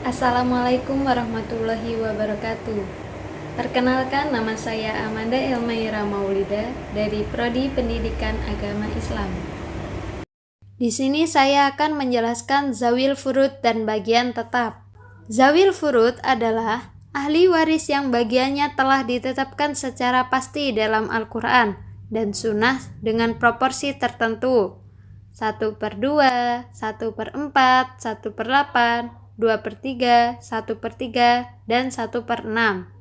Assalamualaikum warahmatullahi wabarakatuh. Perkenalkan, nama saya Amanda Elmaira Maulida dari Prodi Pendidikan Agama Islam. Di sini saya akan menjelaskan zawil furud dan bagian tetap. Zawil furud adalah ahli waris yang bagiannya telah ditetapkan secara pasti dalam Al-Quran dan Sunnah dengan proporsi tertentu. 1/2, 1/4, 1/8, 2/3, 1/3, dan 1/6.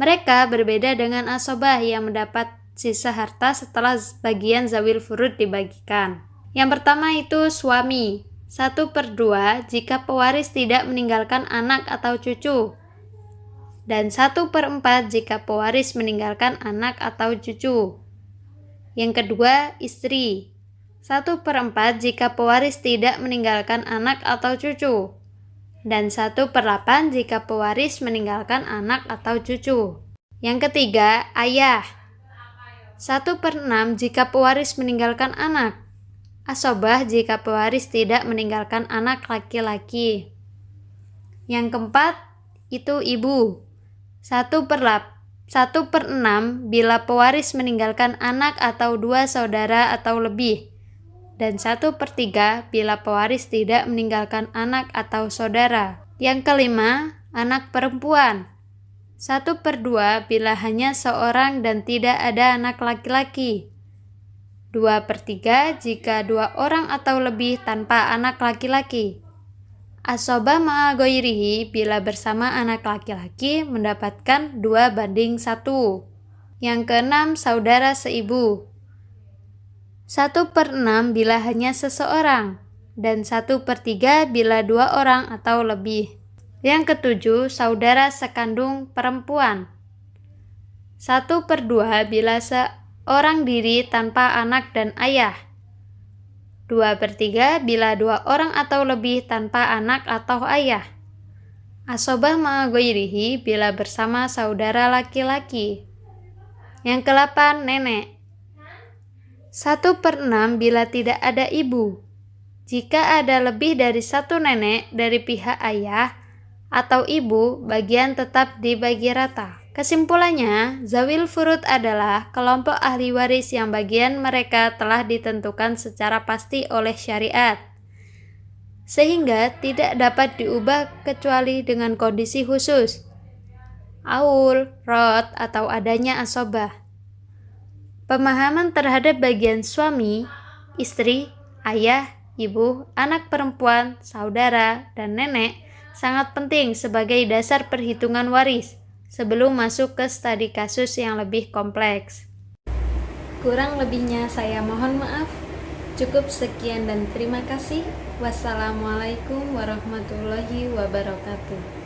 Mereka berbeda dengan asobah yang mendapat sisa harta setelah bagian zawil furud dibagikan. Yang pertama itu suami, 1/2 jika pewaris tidak meninggalkan anak atau cucu, dan 1/4 jika pewaris meninggalkan anak atau cucu. Yang kedua istri, 1/4 jika pewaris tidak meninggalkan anak atau cucu, dan 1/8 jika pewaris meninggalkan anak atau cucu. Yang ketiga, ayah, 1/6 jika pewaris meninggalkan anak, asobah jika pewaris tidak meninggalkan anak laki-laki. Yang keempat, itu ibu, 1/6 bila pewaris meninggalkan anak atau 2 saudara atau lebih, dan 1/3 bila pewaris tidak meninggalkan anak atau saudara. Yang kelima, anak perempuan, 1/2 bila hanya seorang dan tidak ada anak laki-laki, 2/3 jika 2 orang atau lebih tanpa anak laki-laki. Asobah ma'a ghairihi bila bersama anak laki-laki mendapatkan 2/1. Yang keenam, saudara seibu, 1/6 bila hanya seseorang, dan 1/3 bila 2 orang atau lebih. Yang ketujuh, saudara sekandung perempuan, 1/2 bila seorang diri tanpa anak dan ayah, 2/3 bila 2 orang atau lebih tanpa anak atau ayah. Asobah ma'a ghairihi bila bersama saudara laki-laki. Yang ke-8, nenek, 1/6 bila tidak ada ibu. Jika ada lebih dari 1 nenek dari pihak ayah atau ibu, bagian tetap dibagi rata. Kesimpulannya, zawil furud adalah kelompok ahli waris yang bagian mereka telah ditentukan secara pasti oleh syariat, sehingga tidak dapat diubah kecuali dengan kondisi khusus, aul, rot, atau adanya asobah. Pemahaman terhadap bagian suami, istri, ayah, ibu, anak perempuan, saudara, dan nenek sangat penting sebagai dasar perhitungan waris sebelum masuk ke studi kasus yang lebih kompleks. Kurang lebihnya saya mohon maaf. Cukup sekian dan terima kasih. Wassalamualaikum warahmatullahi wabarakatuh.